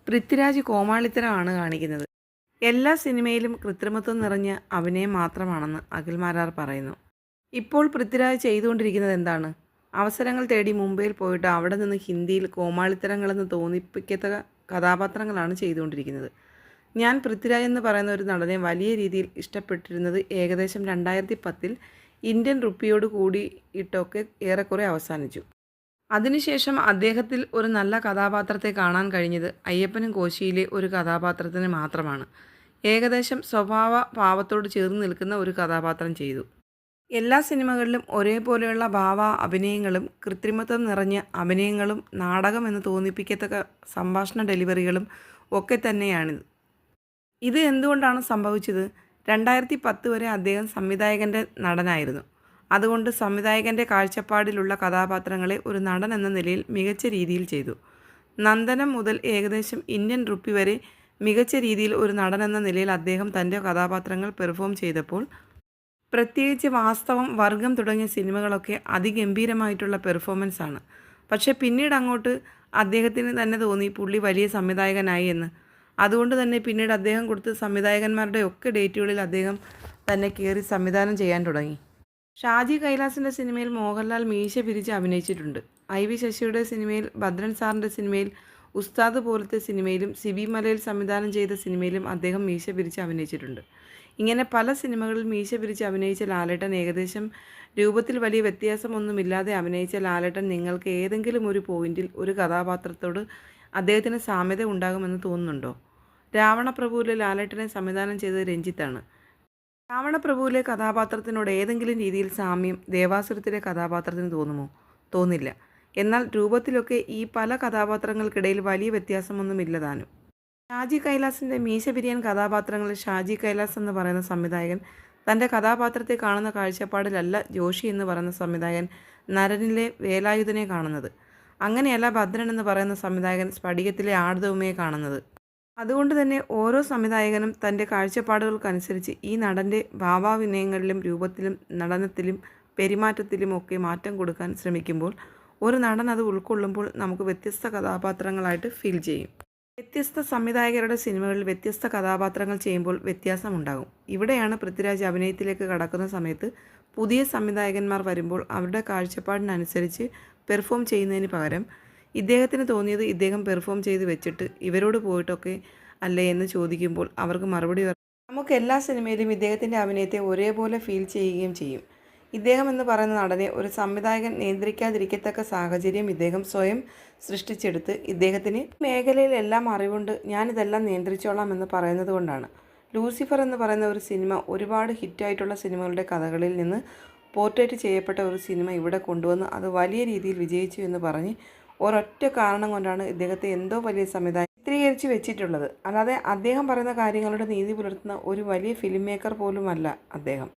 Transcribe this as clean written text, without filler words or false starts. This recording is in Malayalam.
പൃഥ്വിരാജ് കോമാളിത്തരമാണ് കാണിക്കുന്നത്. എല്ലാ സിനിമയിലും കൃത്രിമത്വം നിറഞ്ഞ അഭിനയം മാത്രമാണെന്ന് അഖിൽ മാരാർ പറയുന്നു. ഇപ്പോൾ പൃഥ്വിരാജ് ചെയ്തുകൊണ്ടിരിക്കുന്നത് എന്താണ്? അവസരങ്ങൾ തേടി മുംബൈയിൽ പോയിട്ട് അവിടെ നിന്ന് ഹിന്ദിയിൽ കോമാളിത്തരങ്ങളെന്ന് തോന്നിപ്പിക്കത്തക്ക കഥാപാത്രങ്ങളാണ് ചെയ്തുകൊണ്ടിരിക്കുന്നത്. ഞാൻ പൃഥ്വിരാജ് എന്ന് പറയുന്ന ഒരു നടനെ വലിയ രീതിയിൽ ഇഷ്ടപ്പെട്ടിരുന്നത് ഏകദേശം 2010-ൽ ഇന്ത്യൻ റുപ്പിയോട് കൂടിയിട്ടൊക്കെ ഏറെക്കുറെ അവസാനിച്ചു. അതിനുശേഷം അദ്ദേഹത്തിൽ ഒരു നല്ല കഥാപാത്രത്തെ കാണാൻ കഴിഞ്ഞത് അയ്യപ്പനും കോശിയിലെ ഒരു കഥാപാത്രത്തിന് മാത്രമാണ്. ഏകദേശം സ്വഭാവ ഭാവത്തോട് ചേർന്ന് നിൽക്കുന്ന ഒരു കഥാപാത്രം ചെയ്തു. എല്ലാ സിനിമകളിലും ഒരേപോലെയുള്ള അഭിനയങ്ങളും കൃത്രിമത്വം നിറഞ്ഞ അഭിനയങ്ങളും നാടകമെന്ന് തോന്നിപ്പിക്കത്തക്ക സംഭാഷണ ഡെലിവറികളും ഒക്കെ തന്നെയാണിത്. ഇത് എന്തുകൊണ്ടാണ് സംഭവിച്ചത്? 2010 വരെ അദ്ദേഹം സംവിധായകൻ്റെ നടനായിരുന്നു. അതുകൊണ്ട് സംവിധായകൻ്റെ കാഴ്ചപ്പാടിലുള്ള കഥാപാത്രങ്ങളെ ഒരു നടൻ എന്ന നിലയിൽ മികച്ച രീതിയിൽ ചെയ്തു. നന്ദനം മുതൽ ഏകദേശം ഇന്ത്യൻ റുപ്പി വരെ മികച്ച രീതിയിൽ ഒരു നടൻ എന്ന നിലയിൽ അദ്ദേഹം തൻ്റെ കഥാപാത്രങ്ങൾ പെർഫോം ചെയ്തപ്പോൾ, പ്രത്യേകിച്ച് വാസ്തവം, വർഗം തുടങ്ങിയ സിനിമകളൊക്കെ അതിഗംഭീരമായിട്ടുള്ള പെർഫോമൻസ് ആണ്. പക്ഷേ പിന്നീട് അങ്ങോട്ട് അദ്ദേഹത്തിന് തന്നെ തോന്നി പുള്ളി വലിയ സംവിധായകനായി എന്ന്. അതുകൊണ്ട് തന്നെ പിന്നീട് അദ്ദേഹം കൊടുത്ത സംവിധായകന്മാരുടെ ഒക്കെ ഡേറ്റുകളിൽ അദ്ദേഹം തന്നെ കയറി സംവിധാനം ചെയ്യാൻ തുടങ്ങി. ഷാജി കൈലാസിൻ്റെ സിനിമയിൽ മോഹൻലാൽ മീശ പിരിച്ച് അഭിനയിച്ചിട്ടുണ്ട്. IV ശശിയുടെ സിനിമയിൽ, ഭദ്രൻ സാറിൻ്റെ സിനിമയിൽ, ഉസ്താദ് പോലത്തെ സിനിമയിലും, സിബി മലയിൽ സംവിധാനം ചെയ്ത സിനിമയിലും അദ്ദേഹം മീശ പിരിച്ച് അഭിനയിച്ചിട്ടുണ്ട്. ഇങ്ങനെ പല സിനിമകളിൽ മീശ പിരിച്ച് അഭിനയിച്ച ലാലേട്ടൻ, ഏകദേശം രൂപത്തിൽ വലിയ വ്യത്യാസമൊന്നുമില്ലാതെ അഭിനയിച്ച ലാലേട്ടൻ, നിങ്ങൾക്ക് ഏതെങ്കിലും ഒരു പോയിന്റിൽ ഒരു കഥാപാത്രത്തോട് അദ്ദേഹത്തിന് സാമ്യത ഉണ്ടാകുമെന്ന് തോന്നുന്നുണ്ടോ? രാവണപ്രഭുവിലെ ലാലേട്ടനെ സംവിധാനം ചെയ്തത് രഞ്ജിത്താണ്. രാവണപ്രഭുവിലെ കഥാപാത്രത്തിനോട് ഏതെങ്കിലും രീതിയിൽ സാമ്യം ദേവാസുരത്തിലെ കഥാപാത്രത്തിന് തോന്നുമോ? തോന്നില്ല. എന്നാൽ രൂപത്തിലൊക്കെ ഈ പല കഥാപാത്രങ്ങൾക്കിടയിൽ വലിയ വ്യത്യാസമൊന്നുമില്ലതാനും. ഷാജി കൈലാസിൻ്റെ മീശ പിരിയാൻ കഥാപാത്രങ്ങളിൽ ഷാജി കൈലാസ് എന്ന് പറയുന്ന സംവിധായകൻ തൻ്റെ കഥാപാത്രത്തെ കാണുന്ന കാഴ്ചപ്പാടിലല്ല ജോഷി എന്ന് പറയുന്ന സംവിധായകൻ നരനിലെ വേലായുധനെ കാണുന്നത്. അങ്ങനെയല്ല ഭദ്രൻ എന്ന് പറയുന്ന സംവിധായകൻ സ്ഫടികത്തിലെ ആടുതോമയെ കാണുന്നത്. അതുകൊണ്ട് തന്നെ ഓരോ സംവിധായകനും തൻ്റെ കാഴ്ചപ്പാടുകൾക്കനുസരിച്ച് ഈ നടൻ്റെ ഭാവാഭിനയങ്ങളിലും രൂപത്തിലും നടനത്തിലും പെരുമാറ്റത്തിലും ഒക്കെ മാറ്റം കൊടുക്കാൻ ശ്രമിക്കുമ്പോൾ, ഒരു നടൻ അത് ഉൾക്കൊള്ളുമ്പോൾ നമുക്ക് വ്യത്യസ്ത കഥാപാത്രങ്ങളായിട്ട് ഫീൽ ചെയ്യും. വ്യത്യസ്ത സംവിധായകരുടെ സിനിമകളിൽ വ്യത്യസ്ത കഥാപാത്രങ്ങൾ ചെയ്യുമ്പോൾ വ്യത്യാസമുണ്ടാകും. ഇവിടെയാണ് പൃഥ്വിരാജ് അഭിനയത്തിലേക്ക് കടക്കുന്ന സമയത്ത് പുതിയ സംവിധായകന്മാർ വരുമ്പോൾ അവരുടെ കാഴ്ചപ്പാടിനനുസരിച്ച് പെർഫോം ചെയ്യുന്നതിന് പകരം ഇദ്ദേഹത്തിന് തോന്നിയത് ഇദ്ദേഹം പെർഫോം ചെയ്ത് വെച്ചിട്ട് ഇവരോട് പോയിട്ടൊക്കെ അല്ലേ എന്ന് ചോദിക്കുമ്പോൾ അവർക്ക് മറുപടി നമുക്ക് എല്ലാ സിനിമയിലും ഇദ്ദേഹത്തിൻ്റെ അഭിനയത്തെ ഒരേപോലെ ഫീൽ ചെയ്യുകയും ചെയ്യും. ഇദ്ദേഹം എന്ന് പറയുന്ന നടനെ ഒരു സംവിധായകൻ നിയന്ത്രിക്കാതിരിക്കത്തക്ക സാഹചര്യം ഇദ്ദേഹം സ്വയം സൃഷ്ടിച്ചെടുത്ത് ഇദ്ദേഹത്തിന് മേഖലയിലെല്ലാം അറിവുണ്ട്, ഞാനിതെല്ലാം നിയന്ത്രിച്ചോളാം എന്ന് പറയുന്നത് കൊണ്ടാണ്. ലൂസിഫർ എന്ന് പറയുന്ന ഒരു സിനിമ ഒരുപാട് ഹിറ്റായിട്ടുള്ള സിനിമകളുടെ കഥകളിൽ നിന്ന് പോർട്രേറ്റ് ചെയ്യപ്പെട്ട ഒരു സിനിമ ഇവിടെ കൊണ്ടുവന്ന് അത് വലിയ രീതിയിൽ വിജയിച്ചു എന്ന് പറഞ്ഞ് ഒരൊറ്റ കാരണം കൊണ്ടാണ് ഇദ്ദേഹത്തെ എന്തോ വലിയ സംവിധായകൻ ചിത്രീകരിച്ച് വെച്ചിട്ടുള്ളത്. അല്ലാതെ അദ്ദേഹം പറയുന്ന കാര്യങ്ങളുടെ നീതി പുലർത്തുന്ന ഒരു വലിയ ഫിലിം മേക്കർ പോലുമല്ല അദ്ദേഹം.